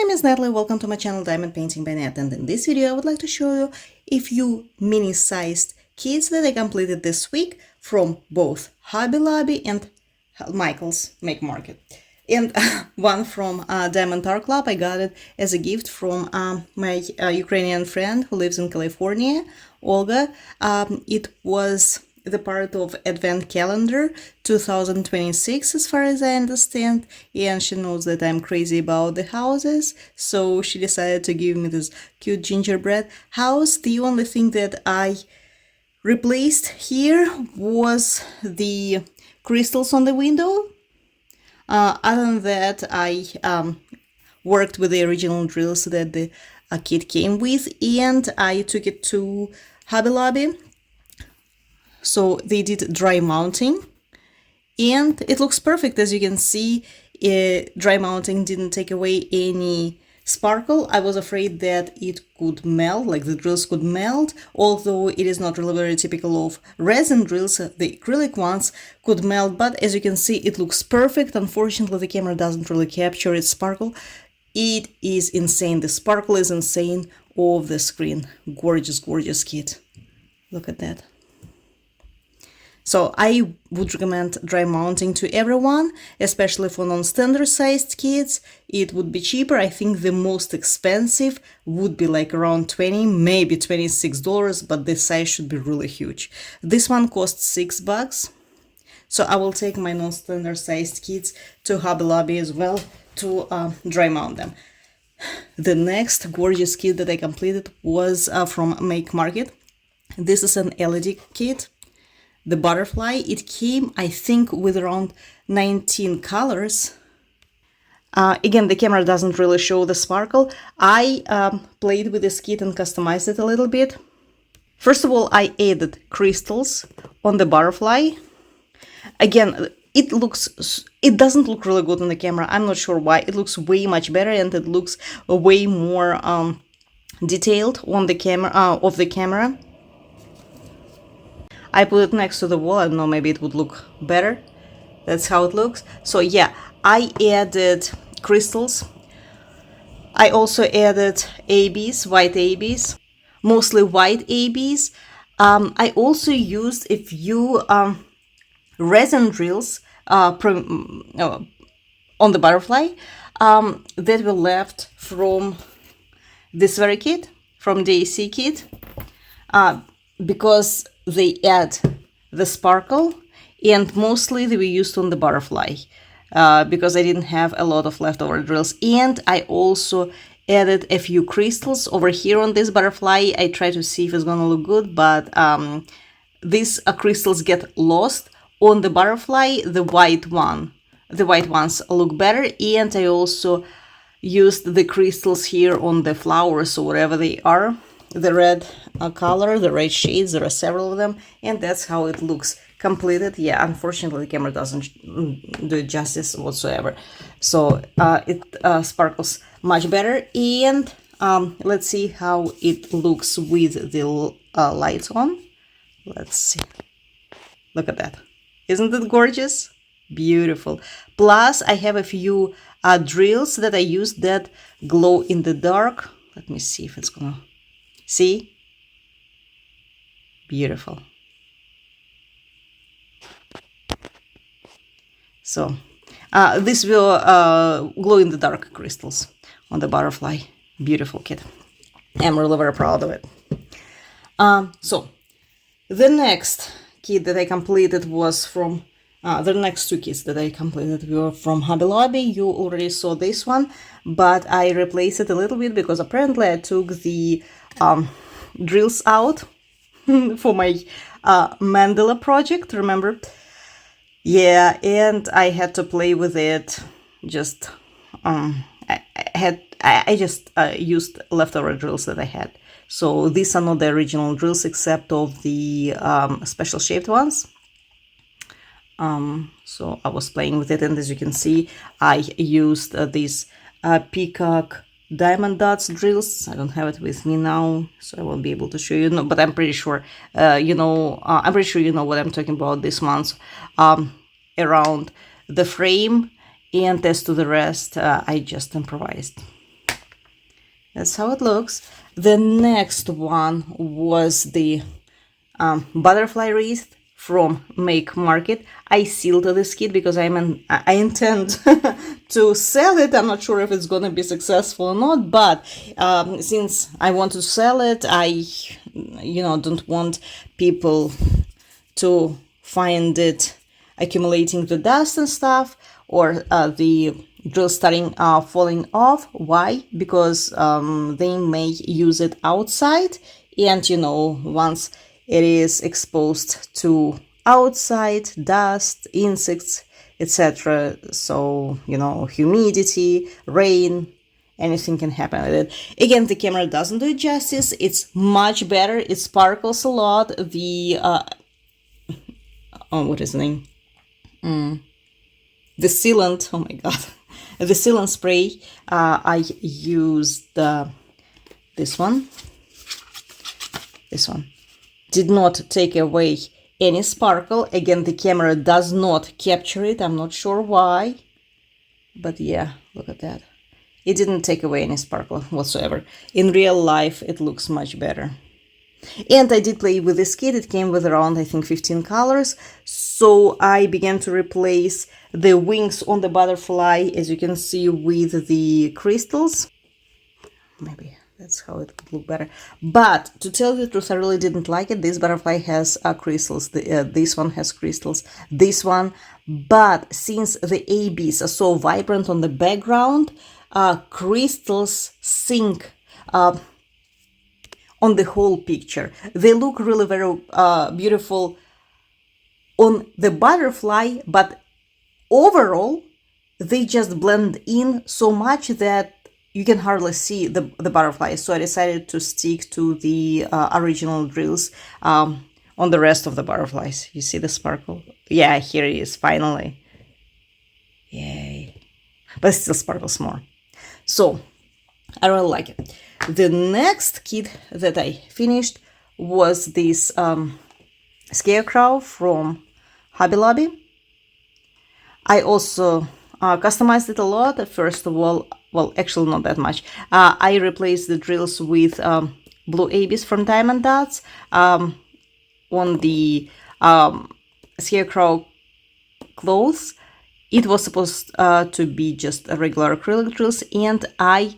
name is Natalie, welcome to my channel Diamond Painting by Nat, and in this video I would like to show you a few mini-sized kits that I completed this week from both Hobby Lobby and Michael's Make Market. And one from Diamond Art Club. I got it as a gift from my Ukrainian friend who lives in California, Olga. It was the part of Advent Calendar 2026 as far as I understand, and she knows that I'm crazy about the houses, so she decided to give me this cute gingerbread house. The only thing that I replaced here was the crystals on the window. Other than that, I worked with the original drills that the kit came with, and I took it to Hobby Lobby. So they did dry mounting, and it looks perfect. As you can see, dry mounting didn't take away any sparkle. I was afraid that it could melt, like the drills could melt, although it is not really very typical of resin drills. The acrylic ones could melt, but as you can see, it looks perfect. Unfortunately, the camera doesn't really capture its sparkle. It is insane. The sparkle is insane off the screen. Gorgeous, gorgeous kit. Look at that. So I would recommend dry mounting to everyone, especially for non-standard sized kits. It would be cheaper. I think the most expensive would be like around $20, maybe $26, but this size should be really huge. This one costs $6. So I will take my non-standard sized kits to Hobby Lobby as well to dry mount them. The next gorgeous kit that I completed was from Make Market. This is an LED kit. The butterfly, it came, I think, with around 19 colors. Again, the camera doesn't really show the sparkle. I played with this kit and customized it a little bit. First of all, I added crystals on the butterfly. Again, it doesn't look really good on the camera. I'm not sure why. It looks way much better, and it looks way more detailed on the camera, of the camera. I put it next to the wall. I don't know, maybe it would look better. That's how it looks. So yeah, I added crystals. I also added ABs, white ABs, mostly white ABs. I also used a few resin drills on the butterfly that were left from this very kit, from the AC kit, because they add the sparkle, and mostly they were used on the butterfly because I didn't have a lot of leftover drills. And I also added a few crystals over here on this butterfly. I try to see if it's gonna look good, but these crystals get lost on the butterfly. The white ones look better, and I also used the crystals here on the flowers, or whatever they are. The red color, the red shades, there are several of them, and that's how it looks completed. Yeah, unfortunately the camera doesn't do it justice whatsoever, so it sparkles much better. And let's see how it looks with the lights on. Let's see. Look at that. Isn't it gorgeous? Beautiful. Plus I have a few drills that I used that glow in the dark. Let me see if it's gonna... See? Beautiful. So, this will glow in the dark crystals on the butterfly. Beautiful kit. I'm really very proud of it. So, the next kit that I completed was from, the next two kits that I completed were from Hobby Lobby. You already saw this one, but I replaced it a little bit because apparently I took the drills out for my mandala project, remember? Yeah, and I had to play with it. Just I just used leftover drills that I had. So these are not the original drills except of the special shaped ones. So I was playing with it, and as you can see, I used these peacock diamond dots drills. I don't have it with me now, so I won't be able to show you. No, but I'm pretty sure you know. I'm pretty sure you know what I'm talking about. These ones around the frame, and as to the rest, I just improvised. That's how it looks. The next one was the butterfly wreath from Make Market. I sealed this kit because I intend to sell it. I'm not sure if it's gonna be successful or not, but since I want to sell it, I don't want people to find it accumulating the dust and stuff, or the drill starting falling off. Why? Because they may use it outside, and once it is exposed to outside dust, insects, etc., so humidity, rain, anything can happen with it. Again, the camera doesn't do it justice. It's much better. It sparkles a lot. The what is the name? The sealant. Oh my god. The sealant spray. I used this one. This one did not take away any sparkle. Again, the camera does not capture it. I'm not sure why, but yeah, look at that. It didn't take away any sparkle whatsoever. In real life, it looks much better. And I did play with this kit. It came with around, I think, 15 colors. So I began to replace the wings on the butterfly, as you can see, with the crystals. Maybe that's how it would look better. But to tell you the truth, I really didn't like it. This butterfly has crystals. This one has crystals. This one. But since the ABs are so vibrant on the background, crystals sink on the whole picture. They look really very beautiful on the butterfly, but overall, they just blend in so much that you can hardly see the butterfly. So I decided to stick to the original drills on the rest of the butterflies. You see the sparkle? Yeah, here it is, finally. Yay. But it still sparkles more. So I really like it. The next kit that I finished was this Scarecrow from Hobby Lobby. I also customized it a lot. First of all, well, actually not that much. I replaced the drills with blue ABs from Diamond Dots on the Scarecrow clothes. It was supposed to be just a regular acrylic drills, and I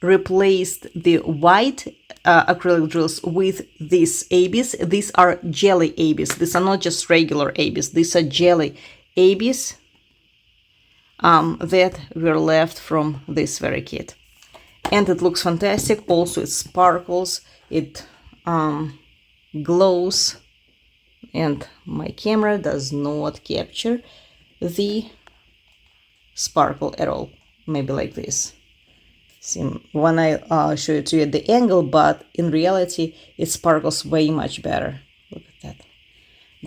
replaced the white acrylic drills with these ABs. These are jelly ABs. These are not just regular ABs. These are jelly ABs that were left from this very kit. And it looks fantastic. Also, it sparkles. It glows. And my camera does not capture the sparkle at all. Maybe like this. See, when I show it to you at the angle, but in reality, it sparkles way much better. Look at that.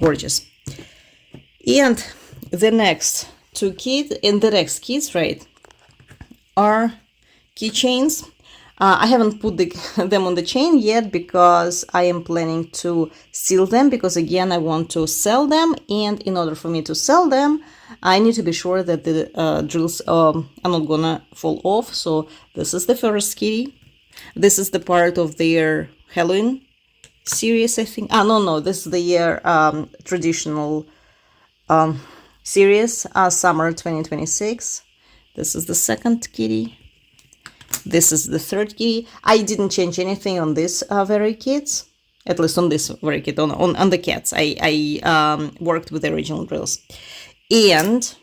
Gorgeous. And the next two kits, right, are keychains. I haven't put them on the chain yet because I am planning to seal them, because again, I want to sell them, and in order for me to sell them, I need to be sure that the drills are not gonna fall off. So this is the first kitty. This is the part of their Halloween series, I think. No, this is the traditional series, summer 2026. This is the second kitty. This is the third kitty. I didn't change anything on this very kits, at least on this very kit, on the cats. I worked with the original drills. And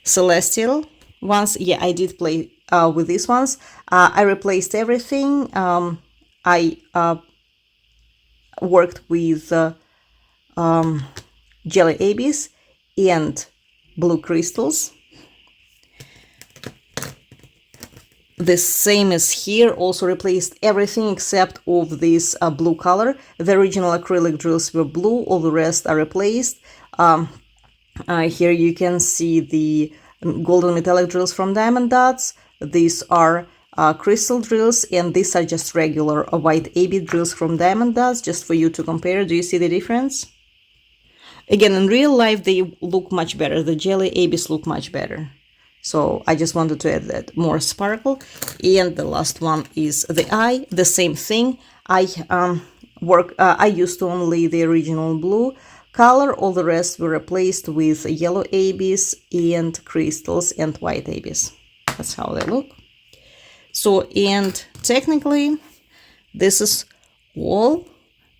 celestial ones, yeah, I did play with these ones. I replaced everything. I worked with jelly ABs and blue crystals. The same as here, also replaced everything except of this blue color. The original acrylic drills were blue, all the rest are replaced. Here you can see the golden metallic drills from Diamond Dots. These are crystal drills, and these are just regular white AB drills from Diamond Dots, just for you to compare. Do you see the difference? Again, in real life, they look much better. The jelly ABs look much better. So I just wanted to add that more sparkle. And the last one is the eye, the same thing. I used only the original blue color. All the rest were replaced with yellow ABs and crystals and white ABs. That's how they look. So, and technically, this is all.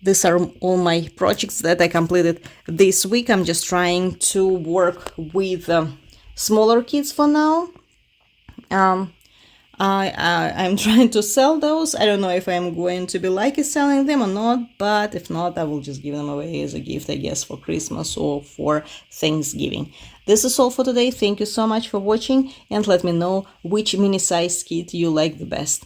These are all my projects that I completed this week. I'm just trying to work with smaller kids for now. I'm trying to sell those. I don't know if I'm going to be liking selling them or not, but if not, I will just give them away as a gift, I guess, for Christmas or for Thanksgiving. This is all for today. Thank you so much for watching, and let me know which mini-sized kit you like the best.